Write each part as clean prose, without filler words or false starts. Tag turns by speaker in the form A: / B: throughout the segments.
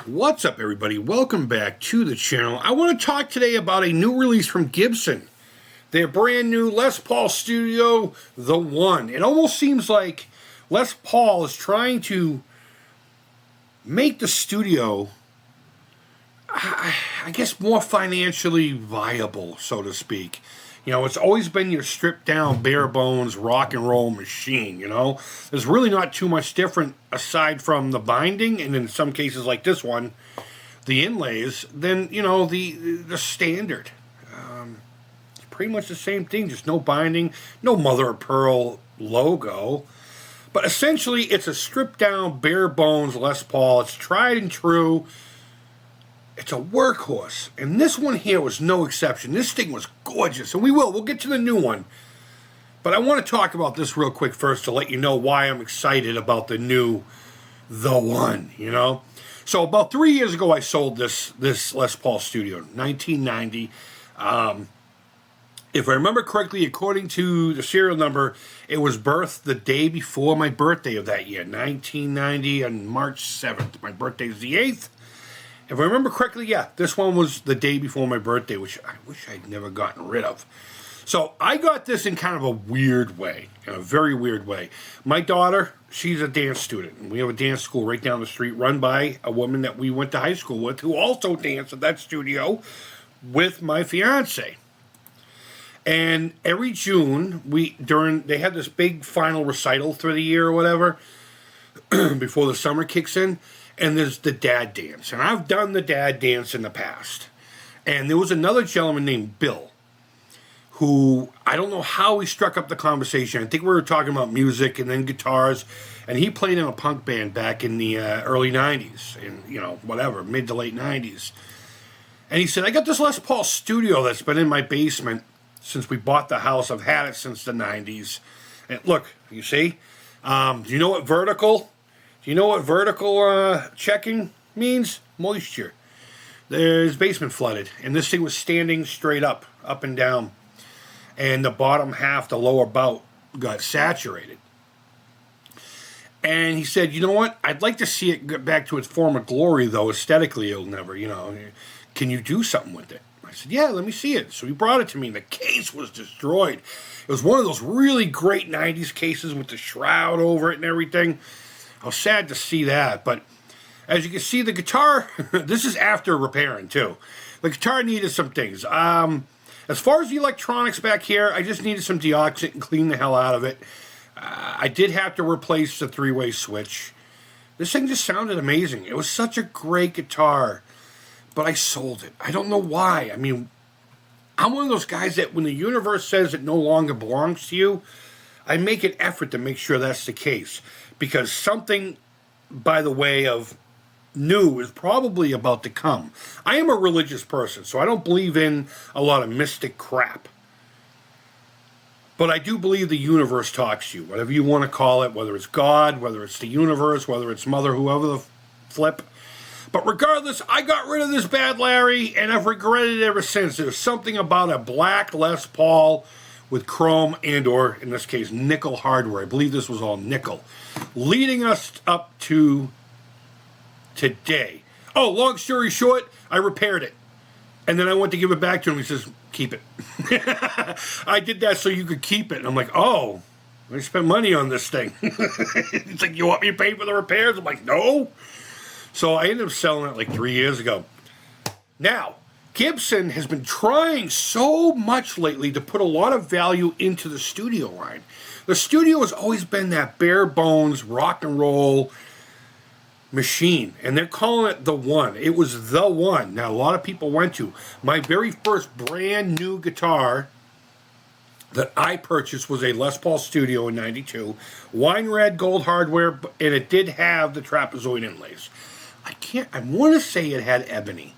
A: What's up, everybody? Welcome back to the channel. I want to talk today about a new release from Gibson. Their brand new Les Paul Studio, the One. It almost seems like Les Paul is trying to make the studio, I guess, more financially viable, so to speak. You know, it's always been your stripped down, bare bones, rock and roll machine, you know? There's really not too much different aside from the binding, and in some cases like this one, the inlays, than, you know, the standard. It's pretty much the same thing, just no binding, no mother of pearl logo. But essentially, it's a stripped down, bare bones Les Paul. It's tried and true. It's a workhorse, and this one here was no exception. This thing was gorgeous, and we'll get to the new one. But I want to talk about this real quick first to let you know why I'm excited about the new The One, you know? So about 3 years ago, I sold this Les Paul Studio, 1990. If I remember correctly, according to the serial number, it was birthed the day before my birthday of that year, 1990, on March 7th. My birthday is the 8th. If I remember correctly, yeah, this one was the day before my birthday, which I wish I'd never gotten rid of. So I got this in kind of a weird way, in a very weird way. My daughter, she's a dance student, and we have a dance school right down the street run by a woman that we went to high school with who also danced at that studio with my fiance. And every June, they had this big final recital through the year or whatever, before the summer kicks in. And there's the dad dance. And I've done the dad dance in the past. And there was another gentleman named Bill, who, I don't know how he struck up the conversation. I think we were talking about music and then guitars. And he played in a punk band back in the early 90s. And, you know, whatever, mid to late 90s. And he said, I got this Les Paul Studio that's been in my basement since we bought the house. I've had it since the 90s. And look, you see? Do you know what vertical... Do you know what vertical checking means? Moisture. His basement flooded, and this thing was standing straight up and down. And the bottom half, the lower bout, got saturated. And he said, you know what? I'd like to see it get back to its former glory, though. Aesthetically, it'll never, you know. Can you do something with it? I said, yeah, let me see it. So he brought it to me, and the case was destroyed. It was one of those really great 90s cases with the shroud over it and everything. I was sad to see that, but as you can see, the guitar, this is after repairing, too. The guitar needed some things. As far as the electronics back here, I just needed some deoxit and clean the hell out of it. I did have to replace the three-way switch. This thing just sounded amazing. It was such a great guitar, but I sold it. I don't know why. I mean, I'm one of those guys that when the universe says it no longer belongs to you, I make an effort to make sure that's the case. Because something, by the way of new, is probably about to come. I am a religious person, so I don't believe in a lot of mystic crap. But I do believe the universe talks to you, whatever you want to call it, whether it's God, whether it's the universe, whether it's Mother, whoever the flip. But regardless, I got rid of this bad Larry, and I've regretted it ever since. There's something about a black Les Paul with chrome and, or in this case, nickel hardware. I believe this was all nickel. Leading us up to today. Oh, long story short, I repaired it. And then I went to give it back to him. He says, keep it. I did that so you could keep it. And I'm like, oh, I spent money on this thing. He's like, you want me to pay for the repairs? I'm like, no. So I ended up selling it like 3 years ago. Now, Gibson has been trying so much lately to put a lot of value into the studio line. The studio has always been that bare bones rock and roll machine, and they're calling it the One. It was the One. Now, a lot of people went to. My very first brand new guitar that I purchased was a Les Paul Studio in 92. Wine red gold hardware, and it did have the trapezoid inlays. I want to say it had ebony,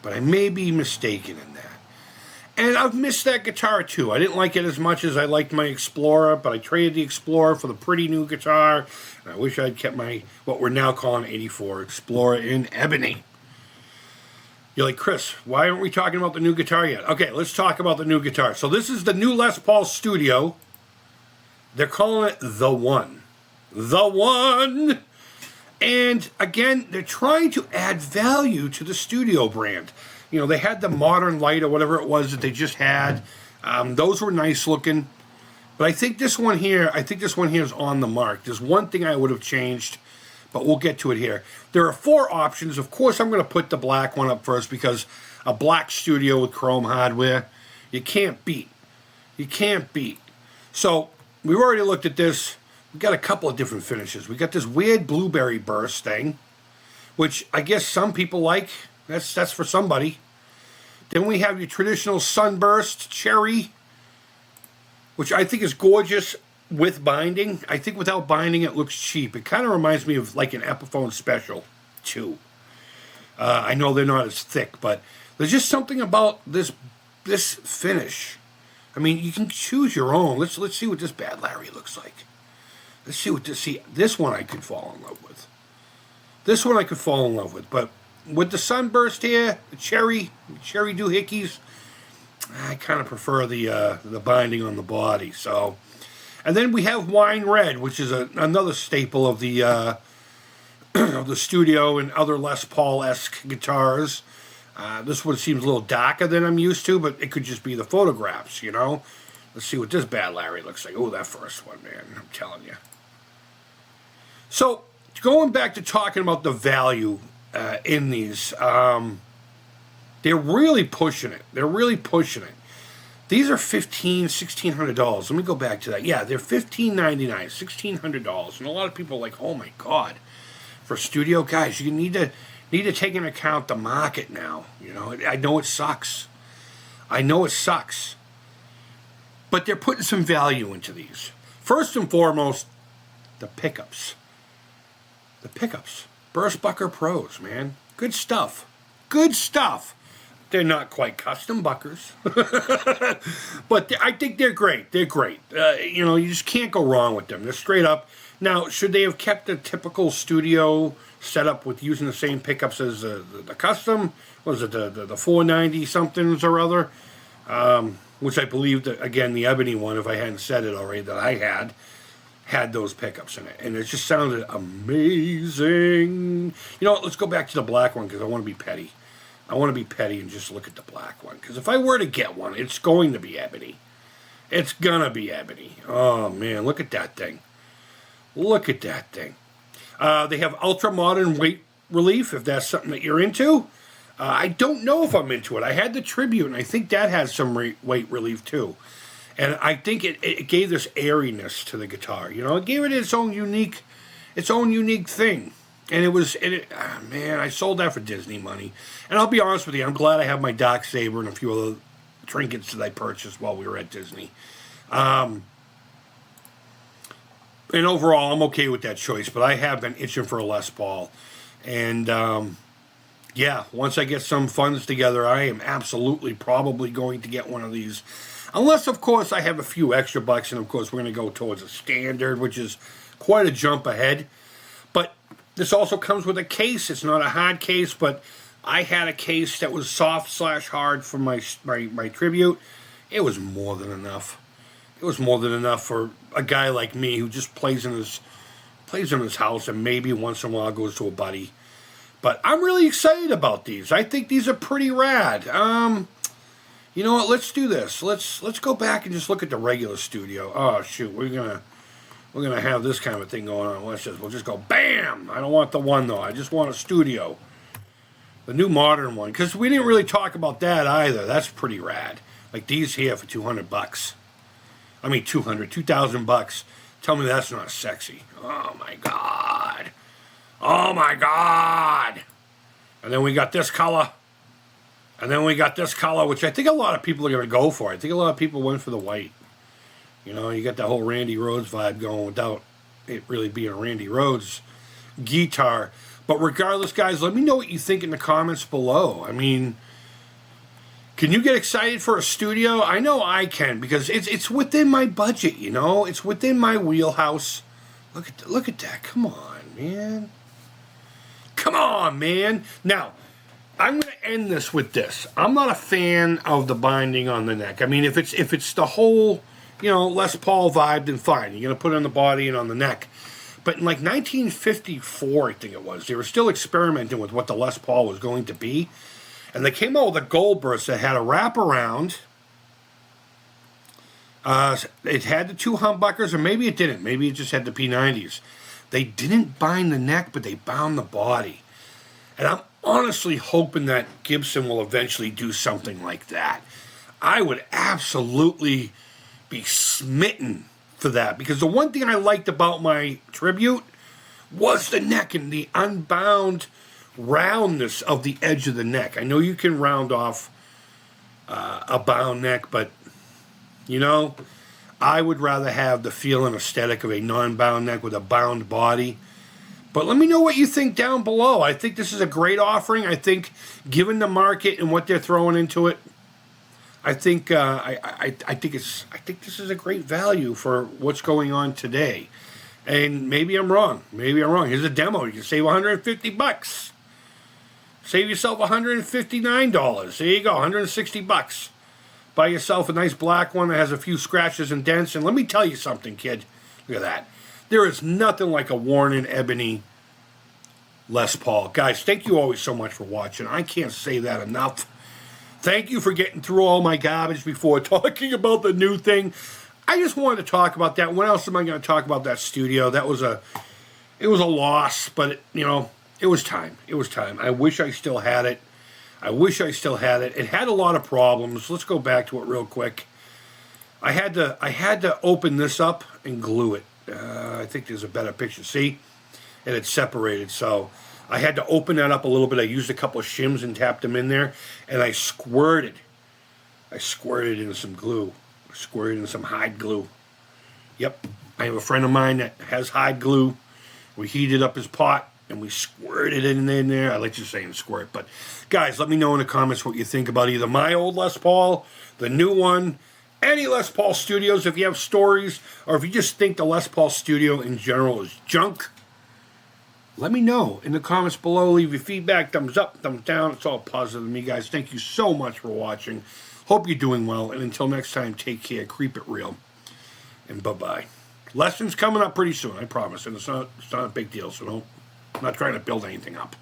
A: but I may be mistaken in that. And I've missed that guitar too. I didn't like it as much as I liked my Explorer, but I traded the Explorer for the pretty new guitar. And I wish I'd kept my, what we're now calling 84 Explorer in ebony. You're like, Chris, why aren't we talking about the new guitar yet? Okay, let's talk about the new guitar. So this is the new Les Paul Studio. They're calling it the One. The One! And again, they're trying to add value to the Studio brand. You know, they had the modern light or whatever it was that they just had. Those were nice looking. But I think this one here, is on the mark. There's one thing I would have changed, but we'll get to it here. There are 4 options. Of course, I'm going to put the black one up first because a black Studio with chrome hardware, you can't beat. You can't beat. So, we've already looked at this. We've got a couple of different finishes. We got this weird blueberry burst thing, which I guess some people like. That's for somebody. Then we have your traditional sunburst cherry, which I think is gorgeous with binding. I think without binding it looks cheap. It kind of reminds me of like an Epiphone Special, too. I know they're not as thick, but there's just something about this finish. I mean, you can choose your own. Let's see what this Bad Larry looks like. Let's see what this one I could fall in love with. This one I could fall in love with, but with the sunburst here, the cherry doohickeys, I kind of prefer the binding on the body. So, and then we have wine red, which is another staple of the of the Studio and other Les Paul-esque guitars. This one seems a little darker than I'm used to, but it could just be the photographs, you know. Let's see what this Bad Larry looks like. Oh, that first one, man, I'm telling you. So, going back to talking about the value in these, they're really pushing it. They're really pushing it. These are $1,500, $1,600. Let me go back to that. Yeah, they're $1,599, $1,600. And a lot of people are like, oh my God. For Studio, guys, you need to take into account the market now. You know, I know it sucks. I know it sucks. But they're putting some value into these. First and foremost, the pickups. The pickups. Burstbucker Pros, man. Good stuff. Good stuff. They're not quite custom buckers. But I think they're great. They're great. You know, you just can't go wrong with them. They're straight up. Now, should they have kept the typical Studio setup with using the same pickups as the custom? Was it the 490 somethings or other? Which I believe that, again, the ebony one, if I hadn't said it already, that I had those pickups in it. And it just sounded amazing. You know what? Let's go back to the black one because I want to be petty. I want to be petty and just look at the black one. Because if I were to get one, it's going to be ebony. It's going to be ebony. Oh, man. Look at that thing. Look at that thing. They have ultra-modern weight relief, if that's something that you're into. I don't know if I'm into it. I had the Tribute, and I think that has some weight relief, too. And I think it gave this airiness to the guitar. You know, it gave it its own unique thing. And man, I sold that for Disney money. And I'll be honest with you, I'm glad I have my Dark Saber and a few other trinkets that I purchased while we were at Disney. And overall, I'm okay with that choice. But I have been itching for a Les Paul. And, yeah, once I get some funds together, I am absolutely probably going to get one of these. Unless, of course, I have a few extra bucks. And, of course, we're going to go towards a standard, which is quite a jump ahead. But this also comes with a case. It's not a hard case, but I had a case that was soft/hard for my Tribute. It was more than enough. It was more than enough for a guy like me who just plays in his house and maybe once in a while goes to a buddy. But I'm really excited about these. I think these are pretty rad. You know what? Let's do this. Let's go back and just look at the regular Studio. Oh shoot, we're gonna have this kind of thing going on. We'll just go bam. I don't want the one though. I just want a Studio, the new modern one, because we didn't really talk about that either. That's pretty rad. Like these here for $200. I mean, 2,000 bucks. Tell me that's not sexy. Oh my God. Oh my God. And then we got this color. And then we got this color, which I think a lot of people are going to go for. I think a lot of people went for the white. You know, you got that whole Randy Rhoads vibe going without it really being a Randy Rhoads guitar. But regardless, guys, let me know what you think in the comments below. I mean, can you get excited for a Studio? I know I can because it's within my budget, you know? It's within my wheelhouse. Look at that. Come on, man. Come on, man. Now, I'm going to end this with this. I'm not a fan of the binding on the neck. I mean, if it's the whole, you know, Les Paul vibe, then fine. You're going to put it on the body and on the neck. But in like 1954, I think it was, they were still experimenting with what the Les Paul was going to be. And they came out with a Goldburst that had a wraparound. It had the 2 humbuckers, or maybe it didn't. Maybe it just had the P90s. They didn't bind the neck, but they bound the body. And I'm honestly hoping that Gibson will eventually do something like that. I would absolutely be smitten for that, because the one thing I liked about my Tribute was the neck and the unbound roundness of the edge of the neck. I know you can round off a bound neck, but you know, I would rather have the feel and aesthetic of a non-bound neck with a bound body. But let me know what you think down below. I think this is a great offering. I think, given the market and what they're throwing into it, I think I think this is a great value for what's going on today. And maybe I'm wrong. Maybe I'm wrong. Here's a demo. You can save $150. Save yourself $159. There you go, $160. Buy yourself a nice black one that has a few scratches and dents. And let me tell you something, kid. Look at that. There is nothing like a worn-in ebony Les Paul. Guys, thank you always so much for watching. I can't say that enough. Thank you for getting through all my garbage before talking about the new thing. I just wanted to talk about that. When else am I going to talk about that studio? It was a loss, but it was time. It was time. I wish I still had it. It had a lot of problems. Let's go back to it real quick. I had to open this up and glue it. I think there's a better picture. See? And it's separated, so I had to open that up a little bit. I used a couple of shims and tapped them in there, and I squirted in some glue. I squirted in some hide glue. Yep, I have a friend of mine that has hide glue. We heated up his pot, and we squirted it in there. I like you saying squirt, but guys, let me know in the comments what you think about either my old Les Paul, the new one, any Les Paul studios, if you have stories, or if you just think the Les Paul studio in general is junk. Let me know in the comments below. Leave your feedback, thumbs up, thumbs down. It's all positive to me, guys. Thank you so much for watching. Hope you're doing well. And until next time, take care. Keep it real. And bye-bye. Lessons coming up pretty soon, I promise. And it's not a big deal, so I'm not trying to build anything up.